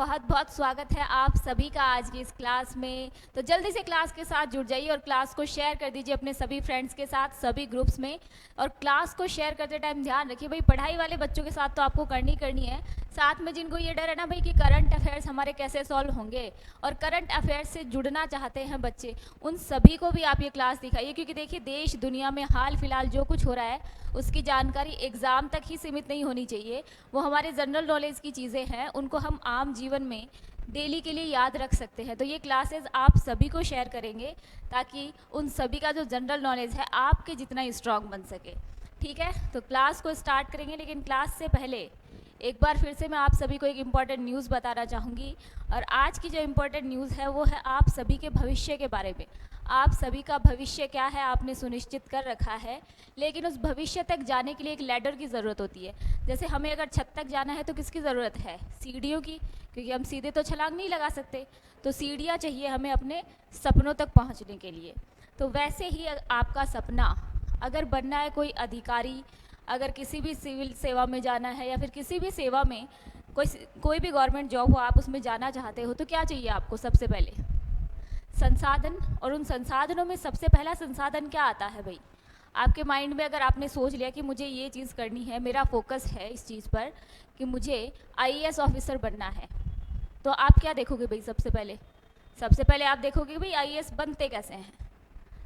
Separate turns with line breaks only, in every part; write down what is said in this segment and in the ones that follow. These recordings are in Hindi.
बहुत बहुत स्वागत है आप सभी का आज की इस क्लास में। तो जल्दी से क्लास के साथ जुड़ जाइए और क्लास को शेयर कर दीजिए अपने सभी फ्रेंड्स के साथ, सभी ग्रुप्स में। और क्लास को शेयर करते टाइम ध्यान रखिए भाई, पढ़ाई वाले बच्चों के साथ तो आपको करनी है, साथ में जिनको ये डर है ना भाई कि करंट अफेयर्स हमारे कैसे सॉल्व होंगे और करंट अफेयर्स से जुड़ना चाहते हैं बच्चे, उन सभी को भी आप ये क्लास दिखाइए। क्योंकि देखिए, देश दुनिया में हाल फिलहाल जो कुछ हो रहा है उसकी जानकारी एग्ज़ाम तक ही सीमित नहीं होनी चाहिए। वो हमारे जनरल नॉलेज की चीज़ें हैं, उनको हम आम जीवन में डेली के लिए याद रख सकते हैं। तो ये क्लासेस आप सभी को शेयर करेंगे ताकि उन सभी का जो जनरल नॉलेज है आपके जितना स्ट्रांग बन सके। ठीक है, तो क्लास को स्टार्ट करेंगे, लेकिन क्लास से पहले एक बार फिर से मैं आप सभी को एक इम्पॉर्टेंट न्यूज़ बताना चाहूँगी। और आज की जो इम्पॉर्टेंट न्यूज़ है वो है आप सभी के भविष्य के बारे में। आप सभी का भविष्य क्या है आपने सुनिश्चित कर रखा है, लेकिन उस भविष्य तक जाने के लिए एक लैडर की ज़रूरत होती है। जैसे हमें अगर छत तक जाना है तो किसकी ज़रूरत है? सीढ़ियों की, क्योंकि हम सीधे तो छलांग नहीं लगा सकते। तो सीढ़ियाँ चाहिए हमें अपने सपनों तक पहुँचने के लिए। तो वैसे ही आपका सपना अगर बनना है कोई अधिकारी, अगर किसी भी सिविल सेवा में जाना है या फिर किसी भी सेवा में कोई भी गवर्नमेंट जॉब हो, आप उसमें जाना चाहते हो, तो क्या चाहिए आपको? सबसे पहले संसाधन। और उन संसाधनों में सबसे पहला संसाधन क्या आता है भाई? आपके माइंड में अगर आपने सोच लिया कि मुझे ये चीज़ करनी है, मेरा फोकस है इस चीज़ पर कि मुझे आईएएस ऑफिसर बनना है, तो आप क्या देखोगे भाई? सबसे पहले आप देखोगे भाई आईएएस बनते कैसे हैं।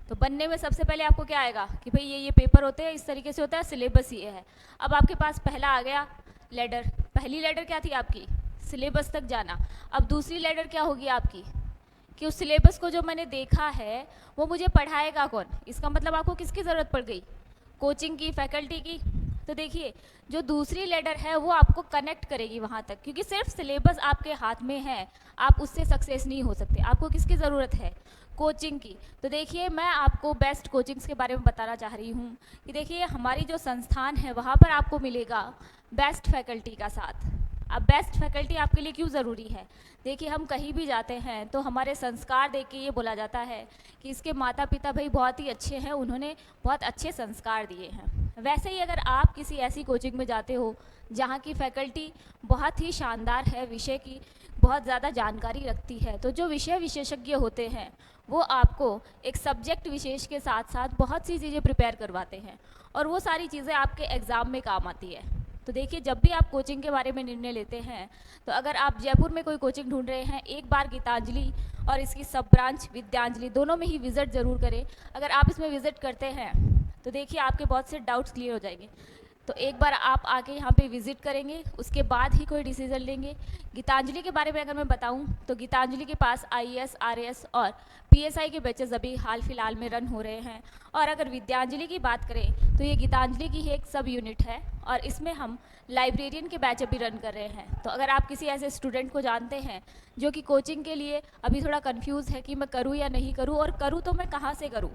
तो बनने में सबसे पहले आपको क्या आएगा कि भाई ये पेपर होते हैं, इस तरीके से होता है, सिलेबस ये है। अब आपके पास पहला आ गया लेडर। पहली लेडर क्या थी आपकी? सिलेबस तक जाना। अब दूसरी लेडर क्या होगी आपकी कि उस सिलेबस को जो मैंने देखा है वो मुझे पढ़ाएगा कौन? इसका मतलब आपको किसकी ज़रूरत पड़ गई? कोचिंग की, फैकल्टी की। तो देखिए, जो दूसरी लेडर है वो आपको कनेक्ट करेगी वहाँ तक, क्योंकि सिर्फ सिलेबस आपके हाथ में है, आप उससे सक्सेस नहीं हो सकते। आपको किसकी ज़रूरत है? कोचिंग की। तो देखिए, मैं आपको बेस्ट कोचिंग्स के बारे में बताना चाह रही हूँ कि देखिए, हमारी जो संस्थान है वहाँ पर आपको मिलेगा बेस्ट फैकल्टी का साथ। अब बेस्ट फैकल्टी आपके लिए क्यों ज़रूरी है? देखिए, हम कहीं भी जाते हैं तो हमारे संस्कार देख के ये बोला जाता है कि इसके माता पिता भाई बहुत ही अच्छे हैं, उन्होंने बहुत अच्छे संस्कार दिए हैं। वैसे ही अगर आप किसी ऐसी कोचिंग में जाते हो जहाँ की फैकल्टी बहुत ही शानदार है, विषय की बहुत ज़्यादा जानकारी रखती है, तो जो विषय विशेषज्ञ होते हैं वो आपको एक सब्जेक्ट विशेष के साथ साथ बहुत सी चीज़ें प्रिपेयर करवाते हैं और वो सारी चीज़ें आपके एग्ज़ाम में काम आती है। तो देखिए, जब भी आप कोचिंग के बारे में निर्णय लेते हैं, तो अगर आप जयपुर में कोई कोचिंग ढूंढ रहे हैं, एक बार गीतांजलि और इसकी सब ब्रांच विद्यांजलि दोनों में ही विज़िट ज़रूर करें। अगर आप इसमें विज़िट करते हैं तो देखिए आपके बहुत से डाउट्स क्लियर हो जाएंगे। तो एक बार आप आके यहाँ पे विज़िट करेंगे, उसके बाद ही कोई डिसीज़न लेंगे। गीतांजलि के बारे में अगर मैं बताऊँ तो गीतांजलि के पास आईएएस, आरएएस और पीएसआई के बैचेस अभी हाल फिलहाल में रन हो रहे हैं। और अगर विद्यांजलि की बात करें तो ये गीतांजलि की ही एक सब यूनिट है और इसमें हम लाइब्रेरियन के बैच अभी रन कर रहे हैं। तो अगर आप किसी ऐसे स्टूडेंट को जानते हैं जो कि कोचिंग के लिए अभी थोड़ा कंफ्यूज है कि मैं करूँ या नहीं करूँ, और करूँ तो मैं कहाँ से करूँ,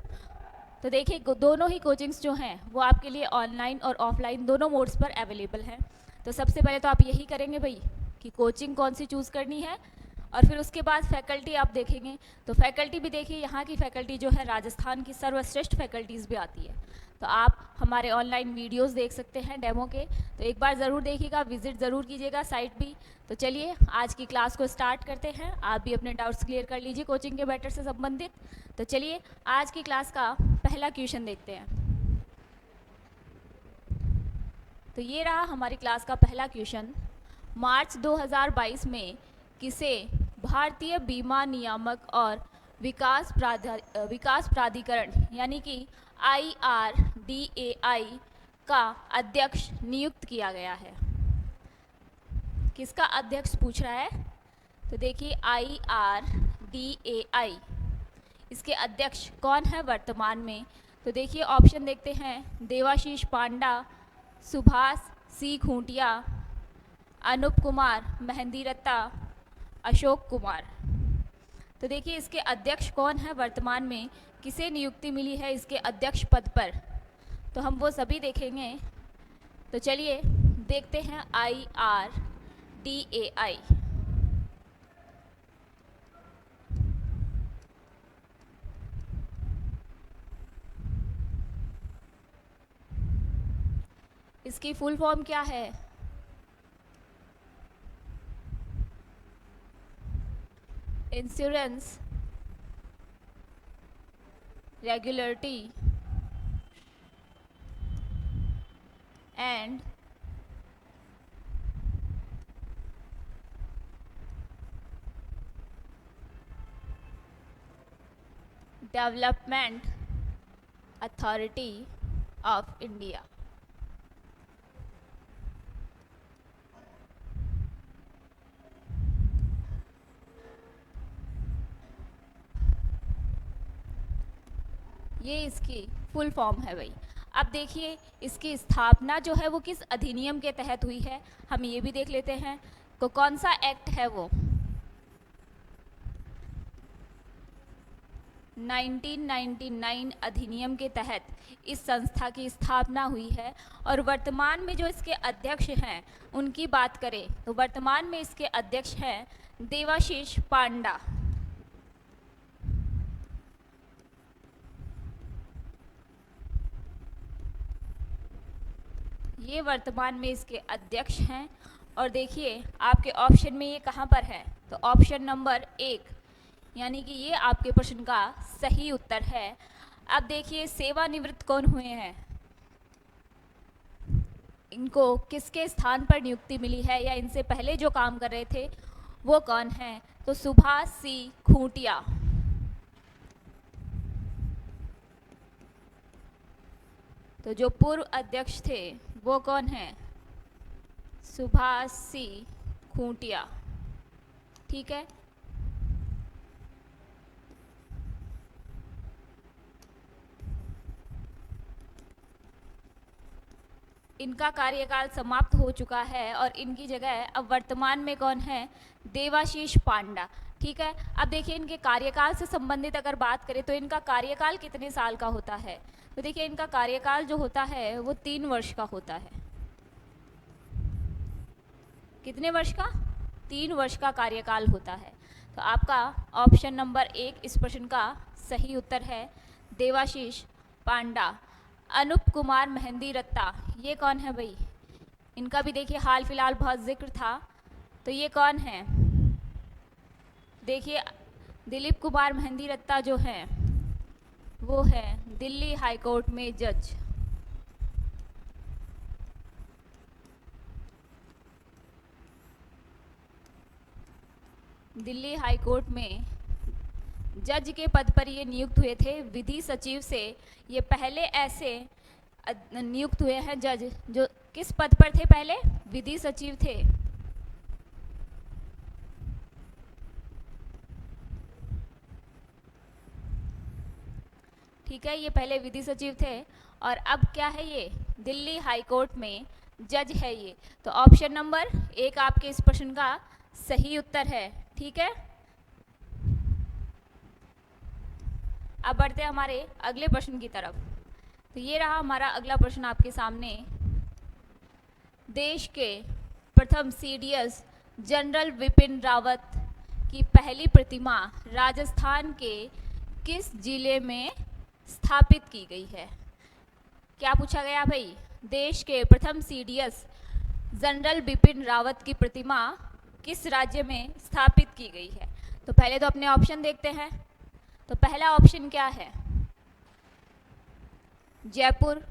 तो देखिए दोनों ही कोचिंग्स जो हैं वो आपके लिए ऑनलाइन और ऑफलाइन दोनों मोड्स पर अवेलेबल हैं। तो सबसे पहले तो आप यही करेंगे भाई कि कोचिंग कौन सी चूज़ करनी है, और फिर उसके बाद फैकल्टी आप देखेंगे। तो फैकल्टी भी देखिए, यहाँ की फैकल्टी जो है राजस्थान की सर्वश्रेष्ठ फैकल्टीज़ भी आती है। तो आप हमारे ऑनलाइन वीडियोस देख सकते हैं डेमो के, तो एक बार ज़रूर देखिएगा, विजिट ज़रूर कीजिएगा साइट भी। तो चलिए आज की क्लास को स्टार्ट करते हैं। आप भी अपने डाउट्स क्लियर कर लीजिए कोचिंग के मैटर से संबंधित। तो चलिए आज की क्लास का पहला क्वेश्चन देखते हैं। तो ये रहा हमारी क्लास का पहला क्वेश्चन। मार्च 2022 में किसे भारतीय बीमा नियामक और विकास प्राधिकरण यानी कि IRDAI का अध्यक्ष नियुक्त किया गया है? किसका अध्यक्ष पूछ रहा है? तो देखिए IRDAI, इसके अध्यक्ष कौन है वर्तमान में? तो देखिए ऑप्शन देखते हैं, देवाशीष पांडा, सुभाष सी खूंटिया, अनूप कुमार मेहंदीरत्ता, अशोक कुमार। तो देखिए इसके अध्यक्ष कौन है वर्तमान में, किसे नियुक्ति मिली है इसके अध्यक्ष पद पर, तो हम वो सभी देखेंगे। तो चलिए देखते हैं IRDAI। इसकी फुल फॉर्म क्या है? Insurance regulatory and development authority of India. ये इसकी फुल फॉर्म है भाई। अब देखिए इसकी स्थापना जो है वो किस अधिनियम के तहत हुई है, हम ये भी देख लेते हैं। तो कौन सा एक्ट है वो, 1999 अधिनियम के तहत इस संस्था की स्थापना हुई है। और वर्तमान में जो इसके अध्यक्ष हैं उनकी बात करें तो वर्तमान में इसके अध्यक्ष हैं देवाशीष पांडा। ये वर्तमान में इसके अध्यक्ष हैं। और देखिए आपके ऑप्शन में ये कहाँ पर है, तो ऑप्शन नंबर 1, यानी कि ये आपके प्रश्न का सही उत्तर है। अब देखिए सेवानिवृत्त कौन हुए हैं, इनको किसके स्थान पर नियुक्ति मिली है या इनसे पहले जो काम कर रहे थे वो कौन है, तो सुभाष सी खूंटिया। तो जो पूर्व अध्यक्ष थे वो कौन है, सुभाष सी खूंटिया। ठीक है, इनका कार्यकाल समाप्त हो चुका है और इनकी जगह अब वर्तमान में कौन है, देवाशीष पांडा। ठीक है, अब देखिए इनके कार्यकाल से संबंधित अगर बात करें तो इनका कार्यकाल कितने साल का होता है, तो देखिए इनका कार्यकाल जो होता है वो 3 वर्ष का होता है। कितने वर्ष का, 3 वर्ष का कार्यकाल होता है। तो आपका ऑप्शन नंबर 1 इस प्रश्न का सही उत्तर है, देवाशीष पांडा। अनूप कुमार मेहंदी रत्ता, ये कौन है भाई, इनका भी देखिए हाल फिलहाल बहुत जिक्र था। तो ये कौन है, देखिए दिलीप कुमार मेहंदी रत्ता जो हैं वो है दिल्ली हाई कोर्ट में जज। दिल्ली हाई कोर्ट में जज के पद पर ये नियुक्त हुए थे, विधि सचिव से ये पहले ऐसे नियुक्त हुए हैं जज जो किस पद पर थे, पहले विधि सचिव थे। ठीक है, ये पहले विधि सचिव थे और अब क्या है, ये दिल्ली हाई कोर्ट में जज है ये। तो ऑप्शन नंबर 1 आपके इस प्रश्न का सही उत्तर है। ठीक है, अब बढ़ते हैं हमारे अगले प्रश्न की तरफ। तो ये रहा हमारा अगला प्रश्न आपके सामने। देश के प्रथम सीडीएस जनरल विपिन रावत की पहली प्रतिमा राजस्थान के किस जिले में स्थापित की गई है। क्या पूछा गया भाई, देश के प्रथम सीडीएस जनरल बिपिन रावत की प्रतिमा किस राज्य में स्थापित की गई है। तो पहले तो अपने ऑप्शन देखते हैं। तो पहला ऑप्शन क्या है, जयपुर,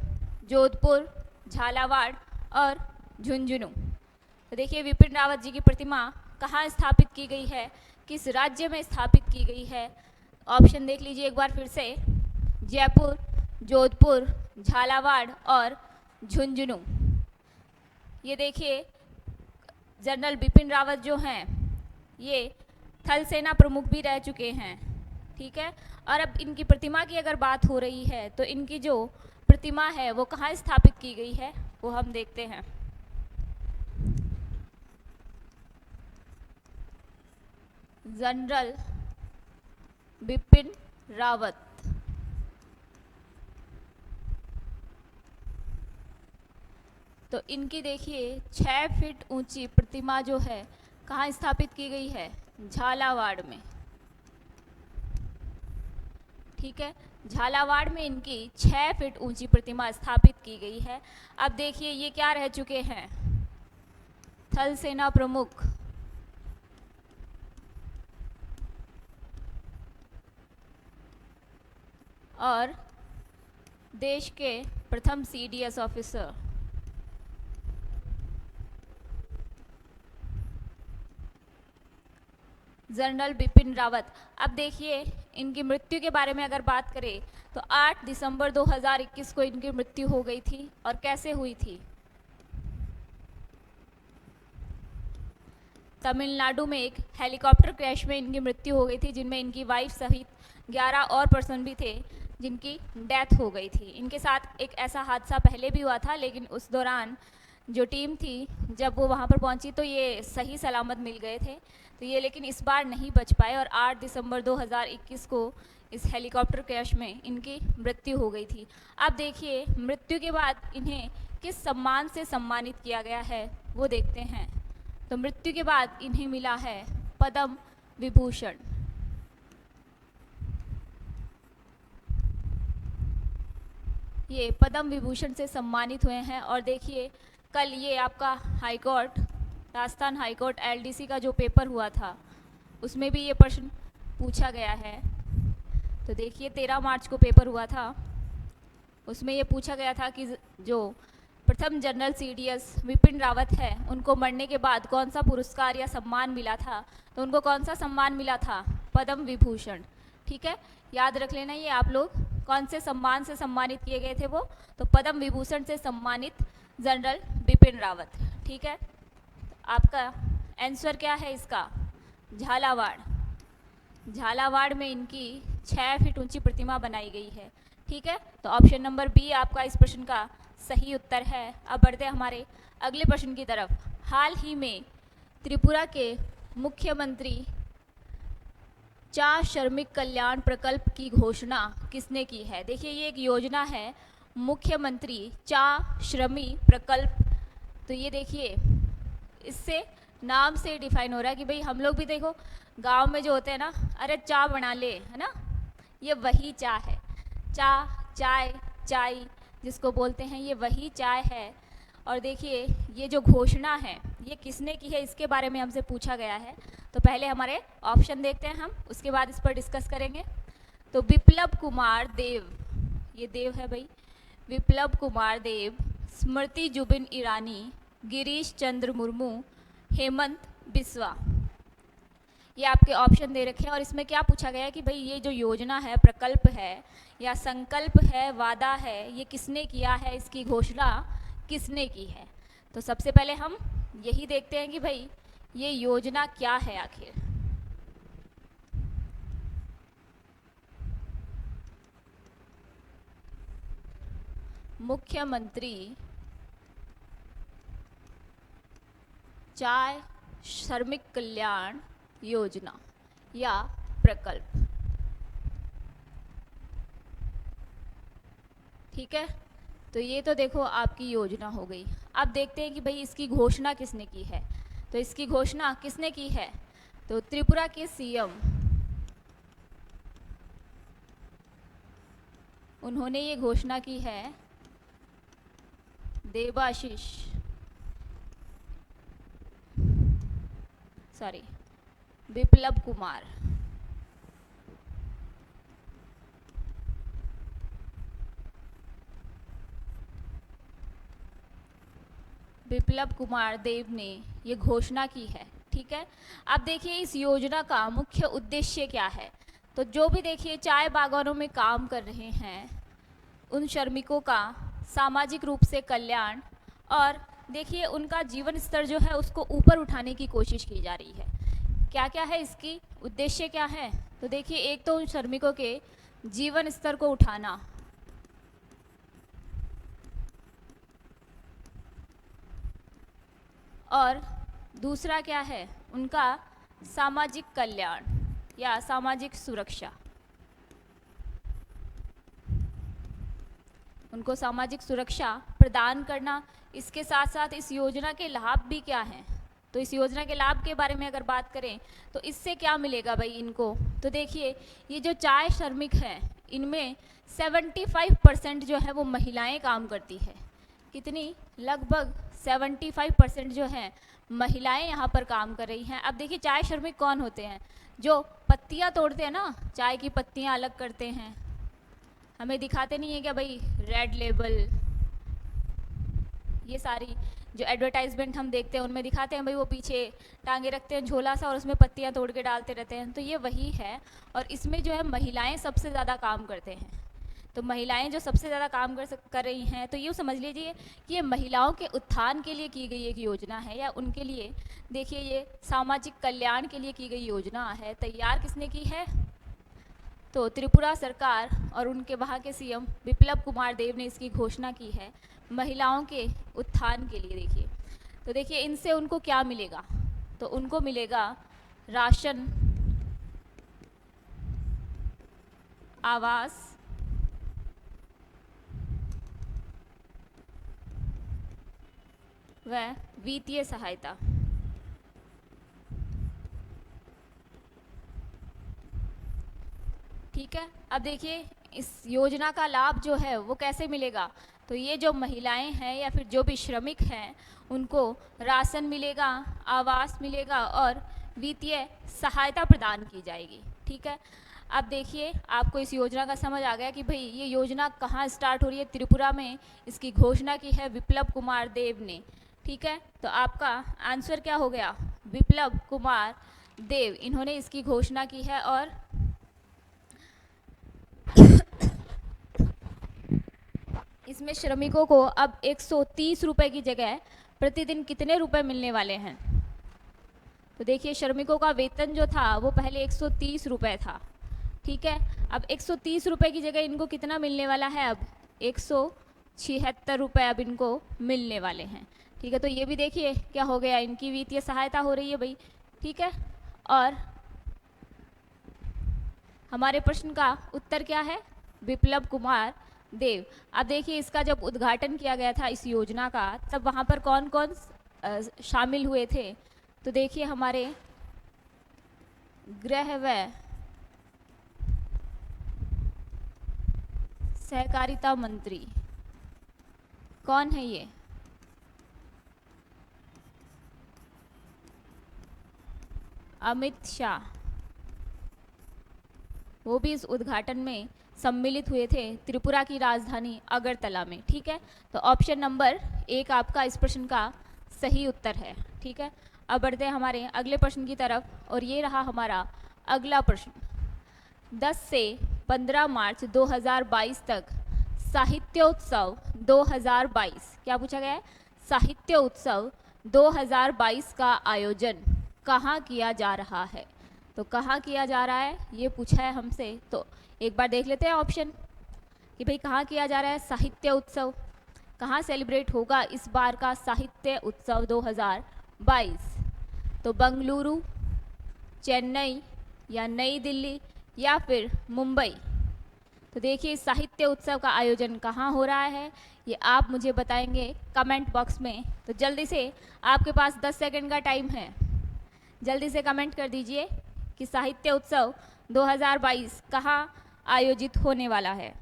जोधपुर, झालावाड़ और झुंझुनू। तो देखिए विपिन रावत जी की प्रतिमा कहाँ स्थापित की गई है, किस राज्य में स्थापित की गई है। ऑप्शन देख लीजिए एक बार फिर से, जयपुर, जोधपुर, झालावाड़ और झुंझुनू। ये देखिए जनरल बिपिन रावत जो हैं ये थल सेना प्रमुख भी रह चुके हैं। ठीक है, और अब इनकी प्रतिमा की अगर बात हो रही है तो इनकी जो प्रतिमा है वो कहाँ स्थापित की गई है वो हम देखते हैं। जनरल बिपिन रावत, तो इनकी देखिए 6 फीट ऊंची प्रतिमा जो है कहाँ स्थापित की गई है, झालावाड़ में। ठीक है, झालावाड़ में इनकी 6 फीट ऊंची प्रतिमा स्थापित की गई है। अब देखिए ये क्या रह चुके हैं, थल सेना प्रमुख। और देश के प्रथम CDS officer general Bipin Rawat. अब देखिए इनकी मृत्यु के बारे में अगर बात करें तो 8 दिसंबर 2021 को इनकी मृत्यु हो गई थी। और कैसे हुई थी? तमिलनाडु में एक हेलीकॉप्टर क्रैश में इनकी मृत्यु हो गई थी, जिनमें इनकी वाइफ सहित 11 और पर्सन भी थे जिनकी डेथ हो गई थी। इनके साथ एक ऐसा हादसा पहले भी हुआ था, लेकिन उस दौरान जो टीम थी जब वो वहाँ पर पहुँची तो ये सही सलामत मिल गए थे, तो ये लेकिन इस बार नहीं बच पाए और 8 दिसंबर 2021 को इस हेलीकॉप्टर क्रैश में इनकी मृत्यु हो गई थी। अब देखिए मृत्यु के बाद इन्हें किस सम्मान से सम्मानित किया गया है वो देखते हैं। तो मृत्यु के बाद इन्हें मिला है पद्म विभूषण। ये पद्म विभूषण से सम्मानित हुए हैं। और देखिए कल ये आपका हाईकोर्ट, राजस्थान हाईकोर्ट एलडीसी का जो पेपर हुआ था उसमें भी ये प्रश्न पूछा गया है। तो देखिए 13 मार्च को पेपर हुआ था, उसमें ये पूछा गया था कि जो प्रथम जनरल सीडीएस विपिन रावत है उनको मरने के बाद कौन सा पुरस्कार या सम्मान मिला था। तो उनको कौन सा सम्मान मिला था? पद्म विभूषण। ठीक है, याद रख लेना ये आप लोग, कौन से सम्मान से सम्मानित किए गए थे वो? तो पद्म विभूषण से सम्मानित जनरल बिपिन रावत। ठीक है, आपका आंसर क्या है इसका? झालावाड़। झालावाड़ में इनकी 6 फीट ऊंची प्रतिमा बनाई गई है। ठीक है, तो ऑप्शन नंबर बी आपका इस प्रश्न का सही उत्तर है। अब बढ़ते हैं हमारे अगले प्रश्न की तरफ। हाल ही में त्रिपुरा के मुख्यमंत्री चा श्रमिक कल्याण प्रकल्प की घोषणा किसने की है? देखिए ये एक योजना है, मुख्यमंत्री चा श्रमिक प्रकल्प। तो ये देखिए इससे नाम से डिफाइन हो रहा है कि भाई हम लोग भी देखो गांव में जो होते हैं ना, अरे चा बना ले, है ना, ये वही चा है। चा, चाय, चाय जिसको बोलते हैं, ये वही चाय है। और देखिए ये जो घोषणा है ये किसने की है इसके बारे में हमसे पूछा गया है। तो पहले हमारे ऑप्शन देखते हैं हम, उसके बाद इस पर डिस्कस करेंगे। तो विप्लव कुमार देव, ये देव है भाई, विप्लव कुमार देव, स्मृति जुबिन ईरानी, गिरीश चंद्र मुर्मू, हेमंत बिस्वा, ये आपके ऑप्शन दे रखे हैं। और इसमें क्या पूछा गया है कि भाई ये जो योजना है, प्रकल्प है या संकल्प है, वादा है, ये किसने किया है, इसकी घोषणा किसने की है। तो सबसे पहले हम यही देखते हैं कि भाई ये योजना क्या है आखिर। मुख्यमंत्री चाय श्रमिक कल्याण योजना या प्रकल्प। ठीक है, तो ये तो देखो आपकी योजना हो गई। अब देखते हैं कि भाई इसकी घोषणा किसने की है। तो इसकी घोषणा किसने की है? तो त्रिपुरा के सीएम, उन्होंने ये घोषणा की है, देबाशीष, सॉरी विप्लव कुमार। विप्लव कुमार देव ने ये घोषणा की है। ठीक है, अब देखिए इस योजना का मुख्य उद्देश्य क्या है। तो जो भी देखिए चाय बागानों में काम कर रहे हैं उन श्रमिकों का सामाजिक रूप से कल्याण और देखिए उनका जीवन स्तर जो है उसको ऊपर उठाने की कोशिश की जा रही है। क्या क्या है इसकी उद्देश्य क्या है? तो देखिए एक तो उन श्रमिकों के जीवन स्तर को उठाना, और दूसरा क्या है, उनका सामाजिक कल्याण या सामाजिक सुरक्षा। उनको सामाजिक सुरक्षा प्रदान करना। इसके साथ साथ इस योजना के लाभ भी क्या हैं? तो इस योजना के लाभ के बारे में अगर बात करें तो इससे क्या मिलेगा भाई इनको? तो देखिए ये जो चाय श्रमिक हैं इनमें 75% जो है वो महिलाएं काम करती है। कितनी? लगभग 75% जो है महिलाएं यहाँ पर काम कर रही हैं। अब देखिए चाय श्रमिक कौन होते हैं? जो पत्तियाँ तोड़ते हैं ना, चाय की पत्तियाँ अलग करते हैं, हमें दिखाते नहीं है क्या भाई, रेड लेबल, ये सारी जो एडवर्टाइजमेंट हम देखते हैं उनमें दिखाते हैं भाई, वो पीछे टांगे रखते हैं झोला सा और उसमें पत्तियां तोड़ के डालते रहते हैं, तो ये वही है। और इसमें जो है महिलाएं सबसे ज़्यादा काम करते हैं। तो महिलाएं जो सबसे ज़्यादा काम कर रही हैं, तो ये समझ लीजिए कि ये महिलाओं के उत्थान के लिए की गई एक योजना है, या उनके लिए, देखिए ये सामाजिक कल्याण के लिए की गई योजना है। तैयार किसने की है, तो त्रिपुरा सरकार और उनके वहाँ के सीएम विप्लव कुमार देव ने इसकी घोषणा की है महिलाओं के उत्थान के लिए। देखिए, तो देखिए इनसे उनको क्या मिलेगा, तो उनको मिलेगा राशन, आवास, व वित्तीय सहायता। ठीक है, अब देखिए इस योजना का लाभ जो है वो कैसे मिलेगा, तो ये जो महिलाएं हैं या फिर जो भी श्रमिक हैं उनको राशन मिलेगा, आवास मिलेगा और वित्तीय सहायता प्रदान की जाएगी। ठीक है, अब देखिए आपको इस योजना का समझ आ गया कि भाई ये योजना कहाँ स्टार्ट हो रही है, त्रिपुरा में इसकी घोषणा की है विप्लव कुमार देव ने। ठीक है, तो आपका आंसर क्या हो गया, विप्लव कुमार देव, इन्होंने इसकी घोषणा की है। और इसमें श्रमिकों को अब 130 रुपये की जगह प्रतिदिन कितने रुपए मिलने वाले हैं, तो देखिए श्रमिकों का वेतन जो था वो पहले 130 रुपये था। ठीक है, अब 130 रुपये की जगह इनको कितना मिलने वाला है, अब 176 रुपये अब इनको मिलने वाले हैं। ठीक है, तो ये भी देखिए क्या हो गया, इनकी वित्तीय सहायता हो रही है भाई। ठीक है, और हमारे प्रश्न का उत्तर क्या है, विप्लव कुमार देव। अब देखिए इसका जब उद्घाटन किया गया था इस योजना का, तब वहाँ पर कौन कौन शामिल हुए थे, तो देखिए हमारे गृह व सहकारिता मंत्री, कौन है ये, अमित शाह, वो भी इस उद्घाटन में सम्मिलित हुए थे त्रिपुरा की राजधानी अगरतला में। ठीक है, तो ऑप्शन नंबर 1 आपका इस प्रश्न का सही उत्तर है। ठीक है, अब बढ़ते हैं हमारे अगले प्रश्न की तरफ, और ये रहा हमारा अगला प्रश्न। 10 से 15 मार्च 2022 तक साहित्योत्सव 2022, क्या पूछा गया है, साहित्य उत्सव 2022 का आयोजन कहाँ किया जा रहा है, तो कहाँ किया जा रहा है ये पूछा है हमसे। तो एक बार देख लेते हैं ऑप्शन कि भाई कहाँ किया जा रहा है साहित्य उत्सव, कहाँ सेलिब्रेट होगा इस बार का साहित्य उत्सव 2022, तो बंगलुरु, चेन्नई या नई दिल्ली या फिर मुंबई। तो देखिए साहित्य उत्सव का आयोजन कहाँ हो रहा है ये आप मुझे बताएंगे कमेंट बॉक्स में। तो जल्दी से आपके पास 10 सेकंड का टाइम है, जल्दी से कमेंट कर दीजिए कि साहित्य उत्सव 2022 कहाँ आयोजित होने वाला है।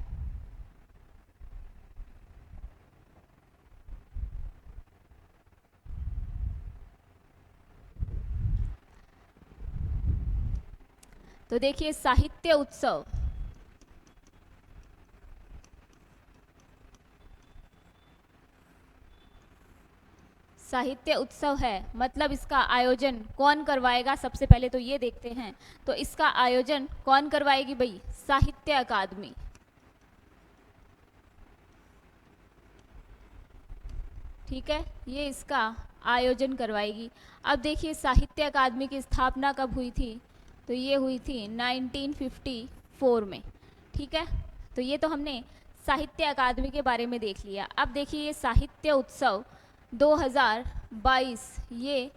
तो देखिए साहित्य उत्सव साहित्य उत्सव है, मतलब इसका आयोजन कौन करवाएगा, सबसे पहले तो ये देखते हैं। तो इसका आयोजन कौन करवाएगी भाई, साहित्य अकादमी। ठीक है, ये इसका आयोजन करवाएगी। अब देखिए साहित्य अकादमी की स्थापना कब हुई थी, तो ये हुई थी 1954 में। ठीक है, तो ये तो हमने साहित्य अकादमी के बारे में देख लिया। अब देखिए ये साहित्य उत्सव 2022 ये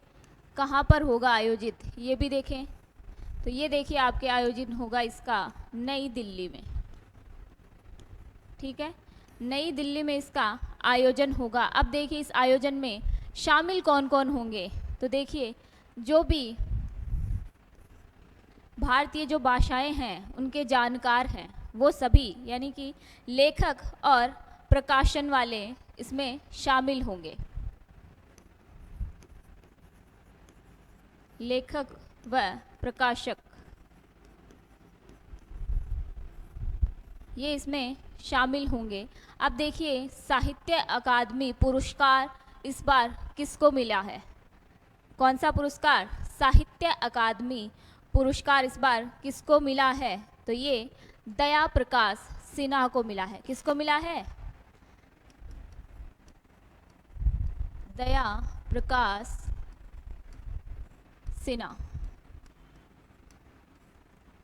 कहाँ पर होगा आयोजित, ये भी देखें। तो ये देखिए आपके आयोजित होगा इसका नई दिल्ली में। ठीक है, नई दिल्ली में इसका आयोजन होगा। अब देखिए इस आयोजन में शामिल कौन कौन होंगे, तो देखिए जो भी भारतीय जो भाषाएं हैं उनके जानकार हैं वो सभी, यानी कि लेखक और प्रकाशन वाले इसमें शामिल होंगे। लेखक व प्रकाशक ये इसमें शामिल होंगे। अब देखिए साहित्य अकादमी पुरस्कार इस बार किसको मिला है? कौन सा पुरस्कार? साहित्य अकादमी पुरस्कार इस बार किसको मिला है? तो ये दया प्रकाश सिन्हा को मिला है। किसको मिला है? दया प्रकाश सिन्हा,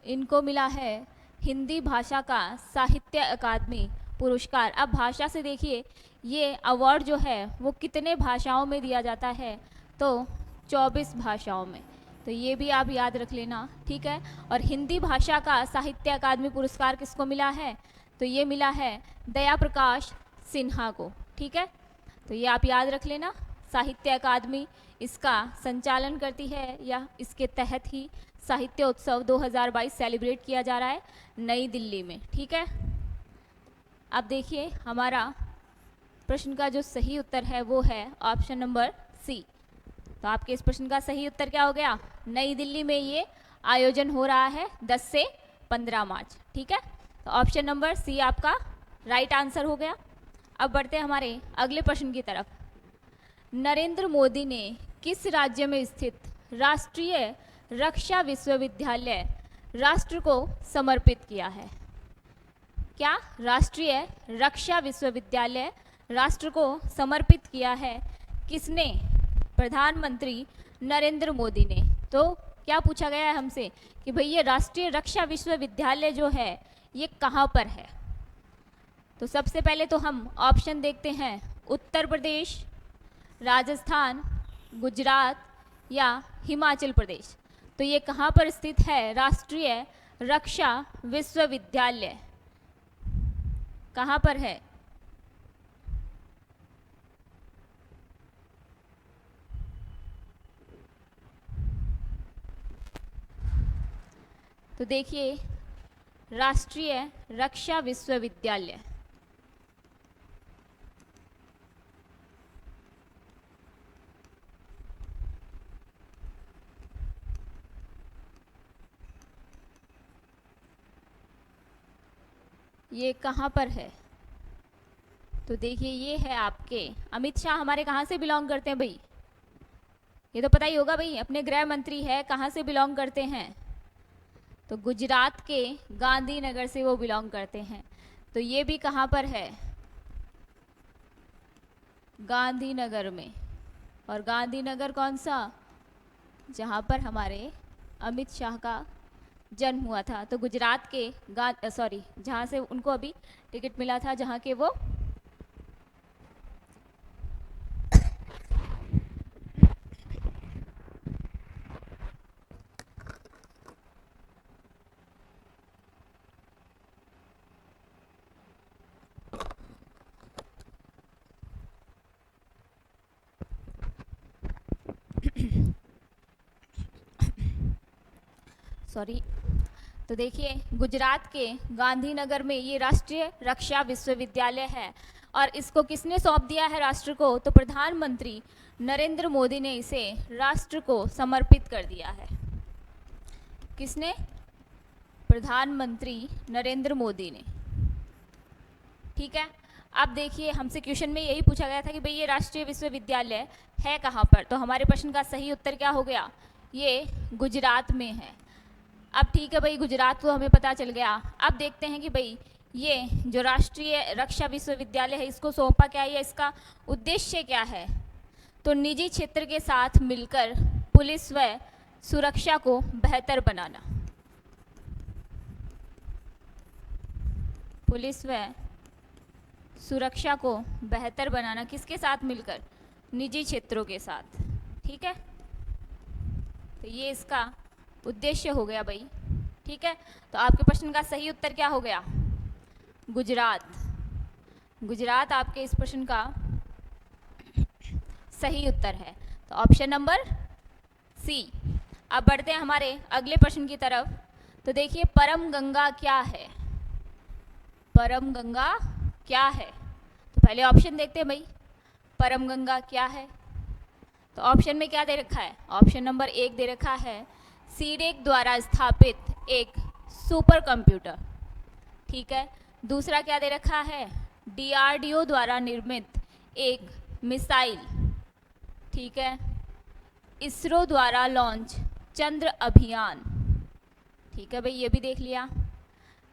इनको मिला है हिंदी भाषा का साहित्य अकादमी पुरस्कार। अब भाषा से देखिए ये अवार्ड जो है वो कितने भाषाओं में दिया जाता है? तो 24 भाषाओं में। तो ये भी आप याद रख लेना, ठीक है। और हिंदी भाषा का साहित्य अकादमी पुरस्कार किसको मिला है? तो ये मिला है दया प्रकाश सिन्हा को, ठीक है। तो ये आप याद रख लेना। साहित्य अकादमी इसका संचालन करती है या इसके तहत ही साहित्य उत्सव 2022 सेलिब्रेट किया जा रहा है नई दिल्ली में, ठीक है। अब देखिए हमारा प्रश्न का जो सही उत्तर है वो है ऑप्शन नंबर सी। तो आपके इस प्रश्न का सही उत्तर क्या हो गया? नई दिल्ली में ये आयोजन हो रहा है 10 से 15 मार्च, ठीक है। तो ऑप्शन नंबर सी आपका राइट आंसर हो गया। अब बढ़ते हैं हमारे अगले प्रश्न की तरफ। नरेंद्र मोदी ने किस राज्य में स्थित राष्ट्रीय रक्षा विश्वविद्यालय राष्ट्र को समर्पित किया है? क्या राष्ट्रीय रक्षा विश्वविद्यालय राष्ट्र को समर्पित किया है? किसने? प्रधानमंत्री नरेंद्र मोदी ने। तो क्या पूछा गया है हमसे कि भाई ये राष्ट्रीय रक्षा विश्वविद्यालय जो है ये कहाँ पर है? तो सबसे पहले तो हम ऑप्शन देखते हैं, उत्तर प्रदेश, राजस्थान, गुजरात या हिमाचल प्रदेश। तो ये कहाँ पर स्थित है? राष्ट्रीय रक्षा विश्वविद्यालय कहाँ पर है? तो देखिए राष्ट्रीय रक्षा विश्वविद्यालय ये कहाँ पर है? तो देखिए ये है आपके अमित शाह। हमारे कहाँ से बिलोंग करते हैं भाई? ये तो पता ही होगा भाई, अपने गृह मंत्री है, कहाँ से बिलोंग करते हैं? तो गुजरात के गांधीनगर से वो बिलोंग करते हैं। तो ये भी कहाँ पर है? गांधीनगर में। और गांधीनगर कौन सा? जहाँ पर हमारे अमित शाह का जन्म हुआ था। तो गुजरात के जहाँ से उनको अभी टिकट मिला था, जहाँ के वो तो देखिए गुजरात के गांधीनगर में ये राष्ट्रीय रक्षा विश्वविद्यालय है। और इसको किसने सौंप दिया है राष्ट्र को? तो प्रधानमंत्री नरेंद्र मोदी ने इसे राष्ट्र को समर्पित कर दिया है। किसने? प्रधानमंत्री नरेंद्र मोदी ने, ठीक है। अब देखिए हमसे क्वेश्चन में यही पूछा गया था कि भाई ये राष्ट्रीय विश्वविद्यालय है कहाँ पर? तो हमारे प्रश्न का सही उत्तर क्या हो गया? ये गुजरात में है। अब ठीक है भाई, गुजरात तो हमें पता चल गया। अब देखते हैं कि भाई ये जो राष्ट्रीय रक्षा विश्वविद्यालय है इसको सौंपा क्या है, इसका उद्देश्य क्या है? तो निजी क्षेत्र के साथ मिलकर पुलिस व सुरक्षा को बेहतर बनाना। पुलिस व सुरक्षा को बेहतर बनाना किसके साथ मिलकर? निजी क्षेत्रों के साथ, ठीक है। तो ये इसका उद्देश्य हो गया भाई, ठीक है। तो आपके प्रश्न का सही उत्तर क्या हो गया? गुजरात। गुजरात आपके इस प्रश्न का सही उत्तर है। तो ऑप्शन नंबर सी। अब बढ़ते हैं हमारे अगले प्रश्न की तरफ। तो देखिए परम गंगा क्या है? परम गंगा क्या है? तो पहले ऑप्शन देखते हैं भाई, परम गंगा क्या है? तो ऑप्शन में क्या दे रखा है? ऑप्शन नंबर 1 दे रखा है सीडेक द्वारा स्थापित एक सुपर कंप्यूटर, ठीक है। दूसरा क्या दे रखा है, DRDO द्वारा निर्मित एक मिसाइल, ठीक है, इसरो द्वारा लॉन्च चंद्र अभियान, ठीक है भाई, ये भी देख लिया।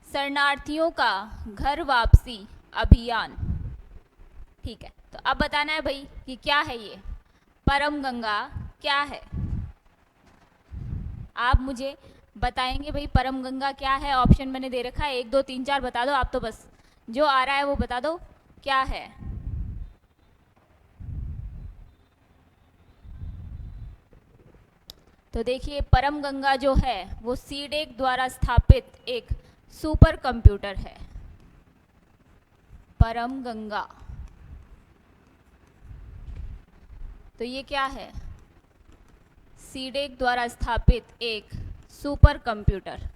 शरणार्थियों का घर वापसी अभियान, ठीक है। तो अब बताना है भाई कि क्या है ये परम गंगा, क्या है। आप मुझे बताएंगे भाई परम गंगा क्या है। ऑप्शन मैंने दे रखा है, 1 2 3 4 बता दो आप, तो बस जो आ रहा है वो बता दो क्या है। तो देखिए परम गंगा जो है वो सीडेक द्वारा स्थापित एक सुपर कंप्यूटर है। परम गंगा, तो ये क्या है, सीडेक द्वारा स्थापित एक सुपर कंप्यूटर।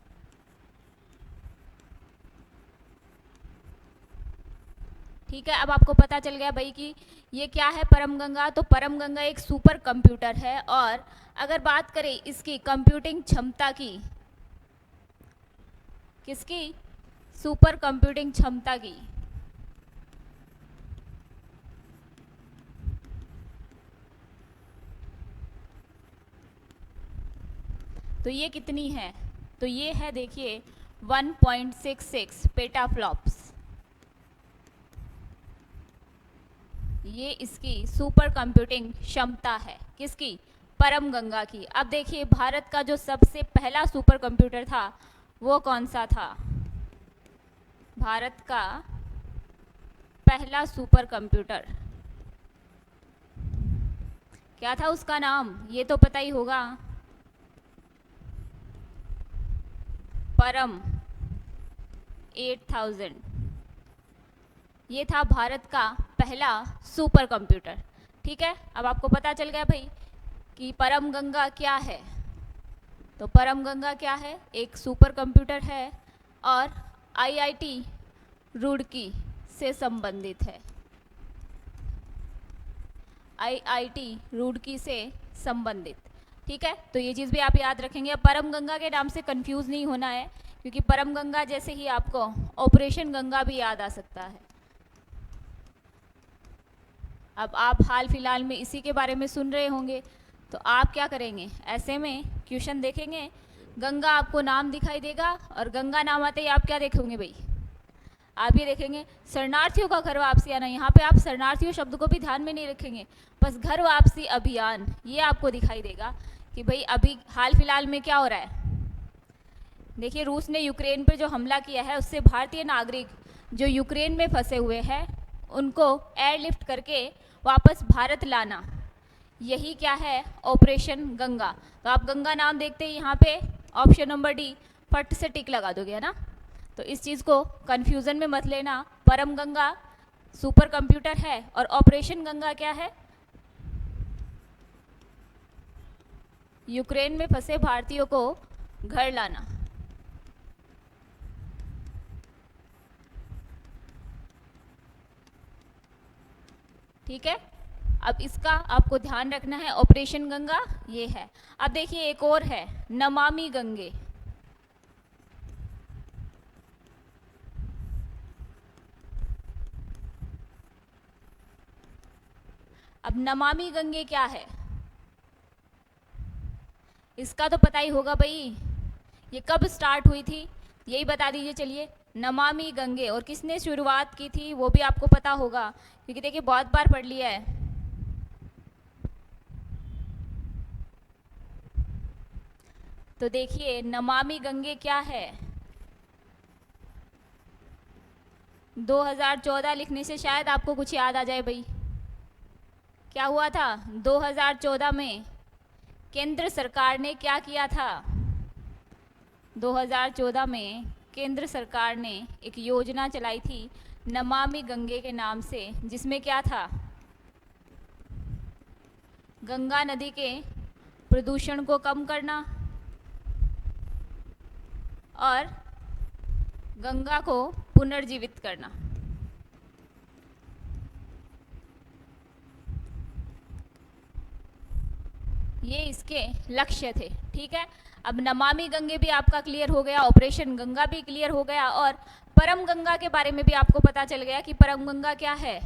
ठीक है, अब आपको पता चल गया भाई कि ये क्या है परम गंगा। तो परम गंगा एक सुपर कंप्यूटर है, और अगर बात करें इसकी कंप्यूटिंग क्षमता की, किसकी, सुपर कंप्यूटिंग क्षमता की, तो ये कितनी है, तो ये है देखिए 1.66 पेटाफ्लॉप्स, ये इसकी सुपर कंप्यूटिंग क्षमता है, किसकी, परम गंगा की। अब देखिए भारत का जो सबसे पहला सुपर कंप्यूटर था वो कौन सा था, भारत का पहला सुपर कंप्यूटर क्या था, उसका नाम ये तो पता ही होगा, परम 8000, ये था भारत का पहला सुपर कंप्यूटर। ठीक है, अब आपको पता चल गया भाई कि परम गंगा क्या है। तो परम गंगा क्या है, एक सुपर कंप्यूटर है और IIT रुड़की से संबंधित है, IIT रुड़की से संबंधित। ठीक है, तो ये चीज़ भी आप याद रखेंगे। अब परम गंगा के नाम से कंफ्यूज नहीं होना है, क्योंकि परम गंगा जैसे ही आपको ऑपरेशन गंगा भी याद आ सकता है। अब आप हाल फिलहाल में इसी के बारे में सुन रहे होंगे, तो आप क्या करेंगे, ऐसे में क्वेश्चन देखेंगे, गंगा आपको नाम दिखाई देगा और गंगा नाम आते ही आप क्या देखेंगे भाई, आप ये देखेंगे शरणार्थियों का घर वापसी आना। यहाँ पे आप शरणार्थियों शब्द को भी ध्यान में नहीं रखेंगे, बस घर वापसी अभियान ये आपको दिखाई देगा कि भाई अभी हाल फिलहाल में क्या हो रहा है। देखिए रूस ने यूक्रेन पे जो हमला किया है, उससे भारतीय नागरिक जो यूक्रेन में फंसे हुए हैं उनको एयरलिफ्ट करके वापस भारत लाना, यही क्या है, ऑपरेशन गंगा। तो आप गंगा नाम देखते ही यहाँ पे ऑप्शन नंबर डी फट से टिक लगा दोगे, है ना। तो इस चीज़ को कन्फ्यूज़न में मत लेना, परम गंगा सुपर कंप्यूटर है और ऑपरेशन गंगा क्या है, यूक्रेन में फंसे भारतीयों को घर लाना। ठीक है, अब इसका आपको ध्यान रखना है, ऑपरेशन गंगा ये है। अब देखिए एक और है, नमामि गंगे। अब नमामि गंगे क्या है, इसका तो पता ही होगा भाई, ये कब स्टार्ट हुई थी यही बता दीजिए। चलिए, नमामि गंगे, और किसने शुरुआत की थी वो भी आपको पता होगा, क्योंकि देखिए बहुत बार पढ़ लिया है। तो देखिए नमामि गंगे क्या है, 2014 लिखने से शायद आपको कुछ याद आ जाए भाई। क्या हुआ था 2014 में, केंद्र सरकार ने क्या किया था, 2014 में केंद्र सरकार ने एक योजना चलाई थी नमामि गंगे के नाम से, जिसमें क्या था, गंगा नदी के प्रदूषण को कम करना और गंगा को पुनर्जीवित करना। ये इसके लक्ष्य थे। ठीक है, अब नमामि गंगे भी आपका क्लियर हो गया, ऑपरेशन गंगा भी क्लियर हो गया, और परम गंगा के बारे में भी आपको पता चल गया कि परम गंगा क्या है।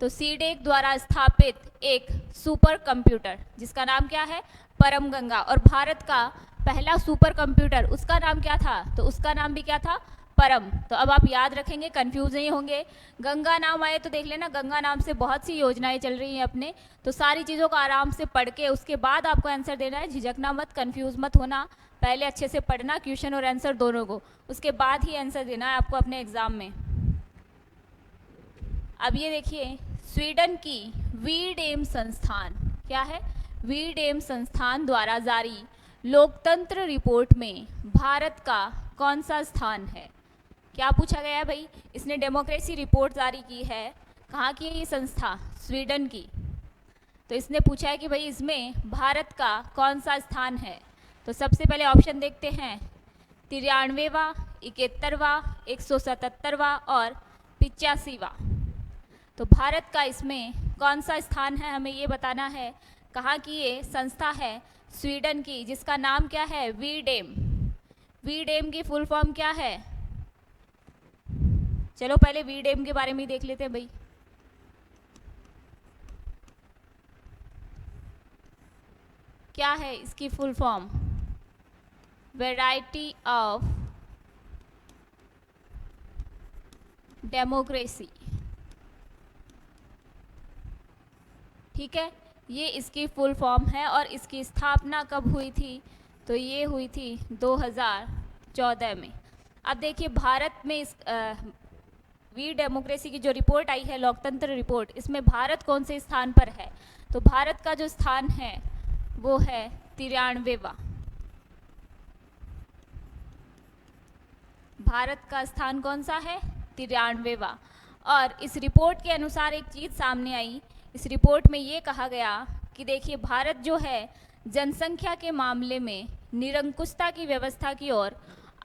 तो सीडेक द्वारा स्थापित एक सुपर कंप्यूटर जिसका नाम क्या है, परम गंगा। और भारत का पहला सुपर कंप्यूटर उसका नाम क्या था, तो उसका नाम भी क्या था, परम। तो अब आप याद रखेंगे, कंफ्यूज नहीं होंगे। गंगा नाम आए तो देख लेना, गंगा नाम से बहुत सी योजनाएं चल रही हैं अपने, तो सारी चीज़ों को आराम से पढ़ के उसके बाद आपको आंसर देना है। झिझकना मत, कंफ्यूज मत होना, पहले अच्छे से पढ़ना क्वेश्चन और आंसर दोनों को, उसके बाद ही आंसर देना है आपको अपने एग्जाम में। अब ये देखिए, स्वीडन की वीडेम संस्थान, क्या है, वीडेम संस्थान द्वारा जारी लोकतंत्र रिपोर्ट में भारत का कौन सा स्थान है। क्या पूछा गया है भाई, इसने डेमोक्रेसी रिपोर्ट जारी की है, कहाँ की है ये संस्था, स्वीडन की। तो इसने पूछा है कि भाई इसमें भारत का कौन सा स्थान है। तो सबसे पहले ऑप्शन देखते हैं, 93वां, 71वां, 177वां और 85वां। तो भारत का इसमें कौन सा स्थान है, हमें ये बताना है। कहाँ की ये संस्था है, स्वीडन की, जिसका नाम क्या है, वीडेम। वीडेम की फुल फॉर्म क्या है, चलो पहले वीडेम के बारे में देख लेते हैं भाई। क्या है इसकी full form, variety of democracy, ठीक है, ये इसकी फुल फॉर्म है। और इसकी स्थापना कब हुई थी, तो ये हुई थी 2014 में। अब देखिए भारत में इस वी डेमोक्रेसी की जो रिपोर्ट आई है, लोकतंत्र रिपोर्ट, इसमें भारत कौन से स्थान पर है। तो भारत का जो स्थान है वो है 93वां। भारत का स्थान कौन सा है, 93वां। और इस रिपोर्ट के अनुसार एक चीज़ सामने आई, इस रिपोर्ट में ये कहा गया कि देखिए भारत जो है जनसंख्या के मामले में निरंकुशता की व्यवस्था की ओर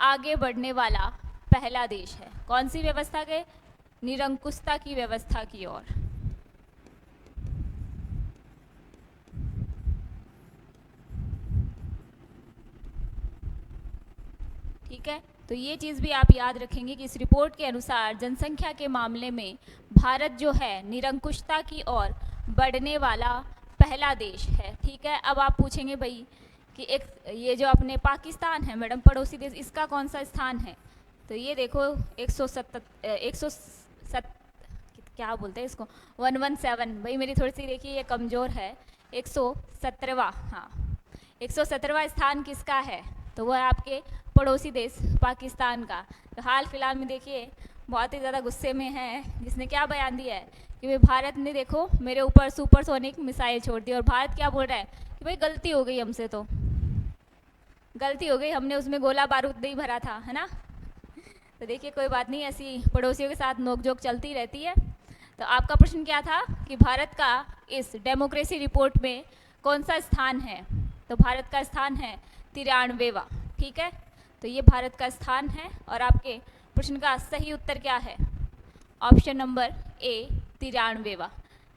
आगे बढ़ने वाला पहला देश है। कौन सी व्यवस्था के, निरंकुशता की व्यवस्था की ओर। ठीक है, तो ये चीज़ भी आप याद रखेंगे कि इस रिपोर्ट के अनुसार जनसंख्या के मामले में भारत जो है निरंकुशता की ओर बढ़ने वाला पहला देश है। ठीक है, अब आप पूछेंगे भाई कि एक ये जो अपने पाकिस्तान है मैडम, पड़ोसी देश, इसका कौन सा स्थान है। तो ये देखो 107 क्या बोलते हैं इसको, 117, भाई मेरी थोड़ी सी देखिए ये कमज़ोर है, 117वां, हाँ 117वां स्थान किसका है, तो वो है आपके पड़ोसी देश पाकिस्तान का। तो हाल फिलहाल में देखिए बहुत ही ज़्यादा गुस्से में है, जिसने क्या बयान दिया है कि भाई भारत ने देखो मेरे ऊपर सुपरसोनिक मिसाइल छोड़ दी। और भारत क्या बोल रहा है कि भाई गलती हो गई हमसे, तो गलती हो गई, हमने उसमें गोला बारूद नहीं भरा था, है ना। तो देखिए कोई बात नहीं, ऐसी पड़ोसियों के साथ नोकझोंक चलती रहती है। तो आपका प्रश्न क्या था कि भारत का इस डेमोक्रेसी रिपोर्ट में कौन सा स्थान है, तो भारत का स्थान है 93वां। ठीक है, तो ये भारत का स्थान है। और आपके प्रश्न का सही उत्तर क्या है, ऑप्शन नंबर ए 93वां।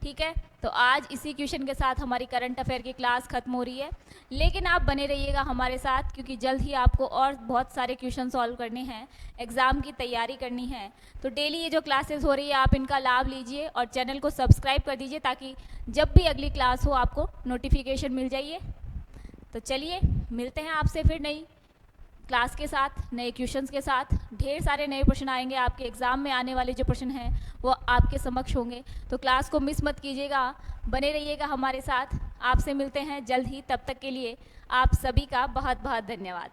ठीक है, तो आज इसी क्वेश्चन के साथ हमारी करंट अफेयर की क्लास खत्म हो रही है, लेकिन आप बने रहिएगा हमारे साथ, क्योंकि जल्द ही आपको और बहुत सारे क्वेश्चन सॉल्व करने हैं, एग्ज़ाम की तैयारी करनी है। तो डेली ये जो क्लासेस हो रही है आप इनका लाभ लीजिए और चैनल को सब्सक्राइब कर दीजिए, ताकि जब भी अगली क्लास हो आपको नोटिफिकेशन मिल जाइए। तो चलिए मिलते हैं आपसे फिर नई क्लास के साथ, नए क्वेश्चंस के साथ। ढेर सारे नए प्रश्न आएंगे, आपके एग्ज़ाम में आने वाले जो प्रश्न हैं वो आपके समक्ष होंगे। तो क्लास को मिस मत कीजिएगा, बने रहिएगा हमारे साथ। आपसे मिलते हैं जल्द ही, तब तक के लिए आप सभी का बहुत बहुत धन्यवाद।